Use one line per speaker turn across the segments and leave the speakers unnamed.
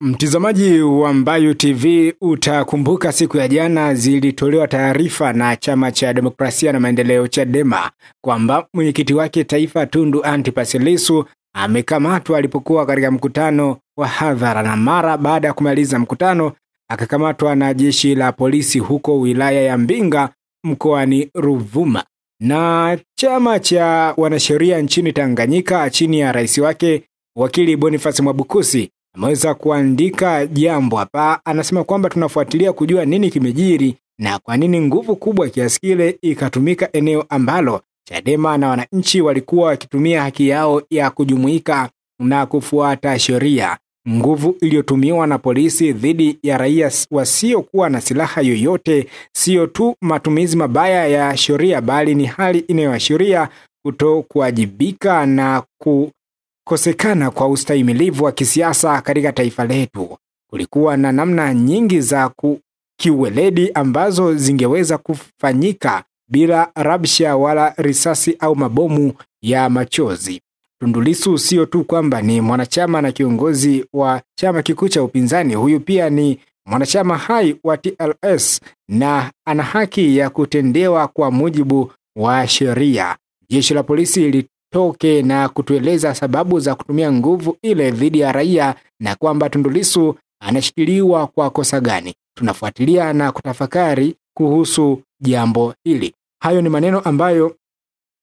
Mtazamaji wa Mbayu TV, utakumbuka siku ya jana zilitolewa taarifa na Chama cha Demokrasia na Maendeleo Chadema kwamba mwenyekiti wake taifa Tundu Antipas Lissu amekamatwa alipokuwa katika mkutano wa hadhara, na mara baada ya kumaliza mkutano akakamatwa na jeshi la polisi huko wilaya ya Mbinga mkoani Ruvuma. Na chama cha wanasheria nchini Tanganyika chini ya rais wake wakili Boniface Mwabukusi ameweza kuandika jambo hapa. Anasema kwamba tunafuatilia kujua nini kimejiri na kwa nini nguvu kubwa kiasi kile ikatumika eneo ambalo Chadema na wananchi walikuwa wakitumia haki yao ya kujumuika na kufuata sheria. Nguvu iliyotumiwa na polisi dhidi ya raia wasiokuwa na silaha yoyote sio tu matumizi mabaya ya sheria, bali ni hali inayoashiria kutokuwajibika na kukosekana kwa ustahimilivu wa kisiasa katika taifa letu. Kulikuwa na namna nyingi za kiuweledi ambazo zingeweza kufanyika bila rabsha wala risasi au mabomu ya machozi. Tundu Lissu sio tu kwamba ni mwanachama na kiongozi wa chama kikuu cha upinzani, huyu pia ni mwanachama hai wa TLS na ana haki ya kutendewa kwa mujibu wa sheria. Jeshi la polisi litoke na kutueleza sababu za kutumia nguvu ile dhidi ya raia na kwamba Tundu Lissu anashikiliwa kwa kosa gani. Tunafuatilia na kutafakari kuhusu jambo hili. Hayo ni maneno ambayo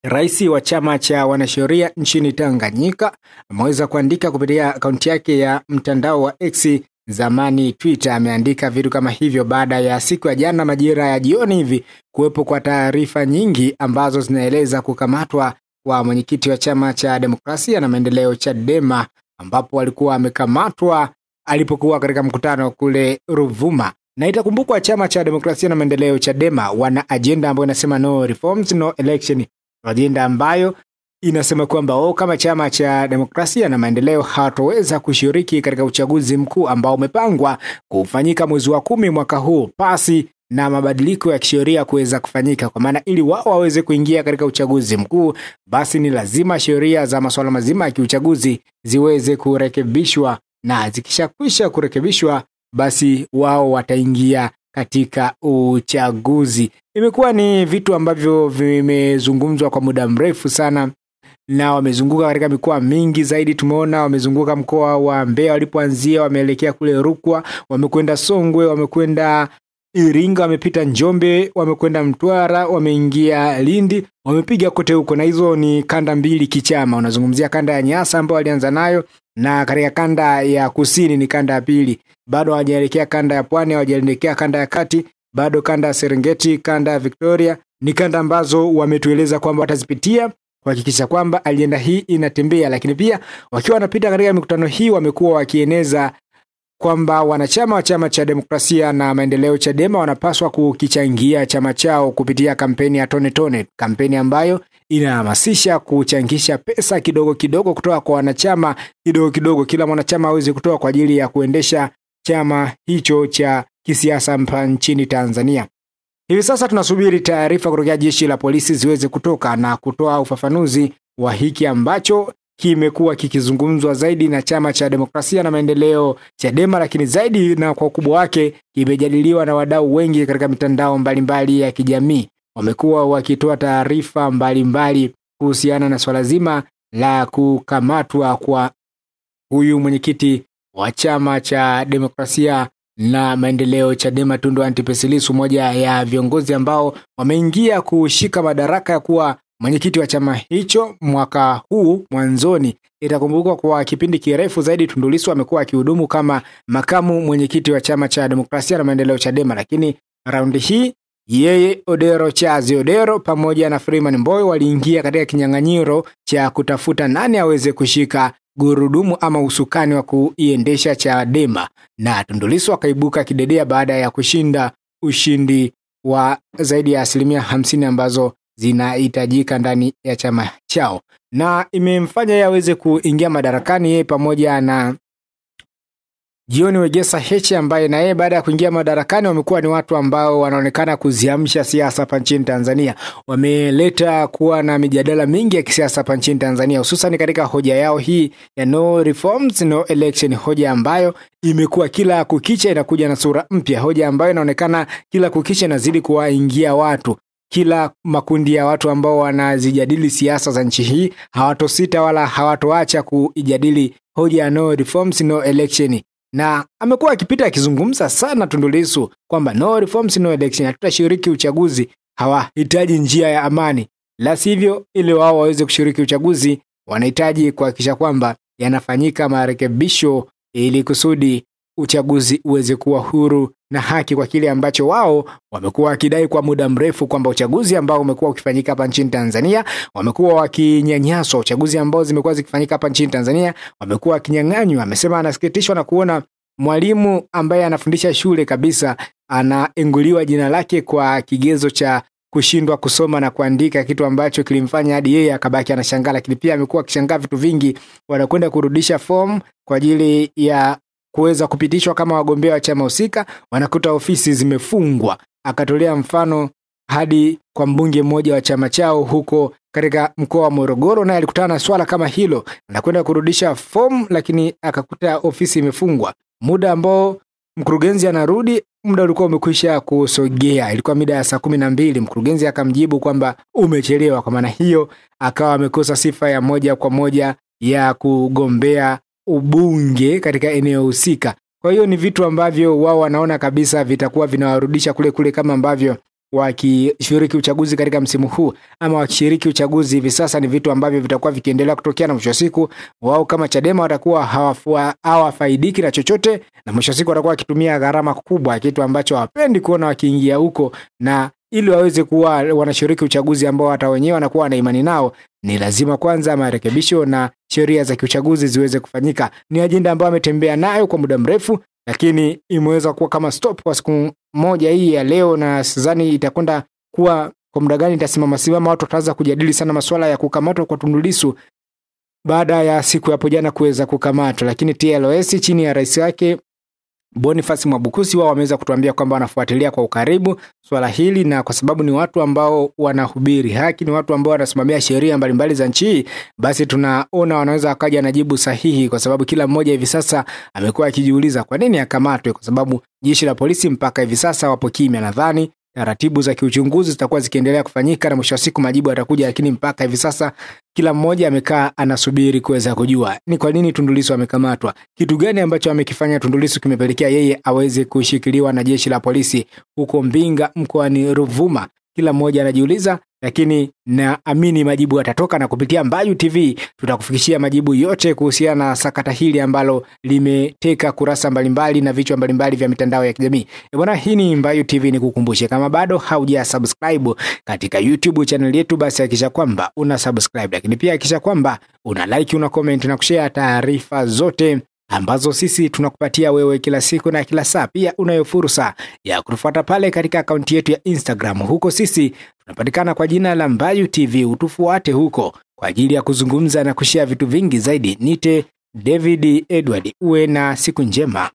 rais wa chama cha wanasheria nchini Tanganyika ameweza kuandika kupitia akaunti yake ya mtandao wa X, zamani Twitter. Ameandika vitu kama hivyo baada ya siku ya jana majira ya jioni hivi kuwepo kwa taarifa nyingi ambazo zinaeleza kukamatwa kwa mwenyekiti wa chama cha Demokrasia na Maendeleo Chadema, ambapo alikuwa amekamatwa alipokuwa katika mkutano kule Ruvuma. Na itakumbukwa chama cha Demokrasia na Maendeleo Chadema wana agenda ambayo inasema no reforms no election, agenda ambayo inasema kwamba kama chama cha Demokrasia na Maendeleo hatoweza kushiriki katika uchaguzi mkuu ambao umepangwa kufanyika mwezi wa 10 mwaka huu pasi na mabadiliko ya kisheria kuweza kufanyika, kwa maana ili wao waweze kuingia katika uchaguzi mkuu basi ni lazima sheria za masuala mazima ya kiuchaguzi ziweze kurekebishwa, na zikishakwisha kurekebishwa basi wao wataingia katika uchaguzi. Imekuwa ni vitu ambavyo vimezungumzwa kwa muda mrefu sana, na wamezunguka katika mikoa mingi zaidi. Tumeona wamezunguka mkoa wa Mbeya walipoanzia, wameelekea kule Rukwa, wamekwenda Songwe, wamekwenda Iringa, wamepita Njombe, wamekwenda Mtwara, wameingia Lindi, wamepiga kote huko. Na hizo ni kanda mbili kichama. Unazungumzia kanda ya Nyasa ambayo walianza nayo, na katika kanda ya kusini ni kanda ya pili. Bado hawajaelekea kanda ya Pwani, hawajaelekea kanda ya kati, bado kanda ya Serengeti, kanda ya Victoria. Ni kanda ambazo wametueleza kwamba watazipitia kuhakikisha kwamba ajenda hii inatembea. Lakini pia wakiwa wanapita katika mikutano hii wamekuwa wakieneza kwamba wanachama wa chama cha Demokrasia na Maendeleo Chadema wanapaswa kukichangia chama chao kupitia kampeni ya Tone Tone, kampeni ambayo inahamasisha kuchangisha pesa kidogo kidogo kutoka kwa wanachama kidogo kidogo, kila mwanachama aweze kutoa kwa ajili ya kuendesha chama hicho cha kisiasa nchini Tanzania. Hivi sasa tunasubiri taarifa kutoka jeshi la polisi ziweze kutoka na kutoa ufafanuzi wa hiki ambacho kimekuwa kikizungumzwa zaidi na chama cha Demokrasia na Maendeleo Chadema, lakini zaidi na kwa ukubwa wake kimejadiliwa na wadau wengi katika mitandao mbalimbali ya kijamii. Wamekuwa wakitoa taarifa mbalimbali kuhusiana na swala zima la kukamatwa kwa huyu mwenyekiti wa chama cha Demokrasia na Maendeleo Chadema Tundu Antipas Lissu, moja ya viongozi ambao wameingia kushika madaraka ya kuwa mwenyekiti wa chama hicho mwaka huu mwanzoni. Itakumbukwa kwa kipindi kirefu zaidi Tundu Lissu amekuwa akihudumu kama makamu mwenyekiti wa chama cha Demokrasia na Maendeleo Chadema, lakini raundi hii yeye, Odero Chazi Odero pamoja na Freeman Mbowe waliingia katika kinyang'anyiro cha kutafuta nani aweze kushika gurudumu ama usukani wa kuiendesha Chadema, na Tundu Lissu akaibuka kidedea baada ya kushinda ushindi wa zaidi ya 50% ambazo zinahitajika ndani ya chama chao, na imemfanya yeye aweze kuingia madarakani, yeye pamoja na John Wegesa Heche ambaye na yeye baada ya kuingia madarakani wamekuwa ni watu ambao wanaonekana kuziamsha siasa hapa nchini Tanzania. Wameleta kuwa na mijadala mingi ya kisiasa hapa nchini Tanzania, hususan katika hoja yao hii ya no reforms no election, hoja ambayo imekuwa kila kukicha inakuja na sura mpya, hoja ambayo inaonekana kila kukicha inazidi kuwaingia watu. Kila makundi ya watu ambao wanazijadili siasa za nchi hii hawatosita wala hawatoacha kuijadili hoja ya no reforms no election. Na amekuwa akipita akizungumza sana Tundu Lissu kwamba no reforms no election, hatutashiriki uchaguzi, hawahitaji njia ya amani. La sivyo, ili wao waweze kushiriki uchaguzi wanahitaji kuhakikisha kwamba yanafanyika marekebisho ili kusudi uchaguzi uweze kuwa huru na haki, kwa kile ambacho wao wamekuwa wakidai kwa muda mrefu kwamba uchaguzi ambao umekuwa ukifanyika hapa nchini Tanzania wamekuwa wakinyanyaswa. Uchaguzi ambao zimekuwa zikifanyika hapa nchini Tanzania wamekuwa wakinyang'anywa. Amesema anasikitishwa na kuona mwalimu ambaye anafundisha shule kabisa anaenguliwa jina lake kwa kigezo cha kushindwa kusoma na kuandika, kitu ambacho kilimfanya hadi yeye akabaki anashangaa. Lakini pia amekuwa akishangaa vitu vingi, wanakwenda kurudisha form kwa ajili ya kuweza kupitishwa kama wagombea wa chama husika, wanakuta ofisi zimefungwa. Akatolea mfano hadi kwa mbunge mmoja wa chama chao huko katika mkoa wa Morogoro, na alikutana na swala kama hilo, anakwenda kurudisha form lakini akakuta ofisi imefungwa. Muda ambao mkurugenzi anarudi, muda ulikuwa umekwisha kusogea, ilikuwa mida ya saa 12. Mkurugenzi akamjibu kwamba umechelewa. Kwa maana hiyo akawa amekosa sifa ya moja kwa moja ya kugombea ubunge katika eneo husika. Kwa hiyo ni vitu ambavyo wao wanaona kabisa vitakuwa vinawarudisha kule kule, kama ambavyo wakishiriki uchaguzi katika msimu huu ama wakishiriki uchaguzi hivi sasa, ni vitu ambavyo vitakuwa vikiendelea kutokea, na mwisho wa siku wao kama Chadema watakuwa hawafaidiki na chochote, na mwisho wa siku watakuwa wakitumia gharama kubwa, kitu ambacho hawapendi kuona wakiingia huko. Na ili waweze kuwa wanashiriki uchaguzi ambao hata wenyewe wanakuwa na imani nao, ni lazima kwanza marekebisho na sheria za kiuchaguzi ziweze kufanyika. Ni ajenda ambayo ametembea nayo kwa muda mrefu, lakini imeweza kuwa kama stop kwa siku moja hii ya leo, na sidhani itakwenda kuwa kwa muda gani itasimama. Watu wataanza kujadili sana masuala ya kukamatwa kwa Tundu Lissu baada ya siku hapo jana kuweza kukamatwa. Lakini TLS chini ya rais wake Boniface Mwabukusi wao wameweza kutuambia kwamba wanafuatilia kwa ukaribu swala hili, na kwa sababu ni watu ambao wanahubiri haki, ni watu ambao wanasimamia sheria mbalimbali za nchi, basi tunaona wanaweza wakaja na jibu sahihi, kwa sababu kila mmoja hivi sasa amekuwa akijiuliza kwa nini akamatwe, kwa sababu jeshi la polisi mpaka hivi sasa wapo kimya. Nadhani taratibu za kiuchunguzi zitakuwa zikiendelea kufanyika na mwisho wa siku majibu yatakuja, lakini mpaka hivi sasa kila mmoja amekaa anasubiri kuweza kujua ni kwa nini Tundu Lissu amekamatwa. Kitu gani ambacho amekifanya Tundu Lissu kimepelekea yeye aweze kushikiliwa na jeshi la polisi huko Mbinga mkoani Ruvuma? Kila mmoja anajiuliza, lakini naamini majibu yatatoka, na kupitia Mbayu TV tutakufikishia majibu yote kuhusiana na sakata hili ambalo limeteka kurasa mbalimbali na vichwa mbalimbali vya mitandao ya kijamii. Bwana, hii ni Mbayu TV, nikukumbushe kama bado haujasubscribe katika YouTube channel yetu, basi hakikisha kwamba una subscribe, lakini pia hakikisha kwamba una like, una comment na kushare taarifa zote ambazo sisi tunakupatia wewe kila siku na kila saa. Pia unayo fursa ya kutufuata pale katika akaunti yetu ya Instagram. Huko sisi tunapatikana kwa jina la Mbayu TV. Utufuate huko kwa ajili ya kuzungumza na kushare vitu vingi zaidi. Nite David Edward, uwe na siku njema.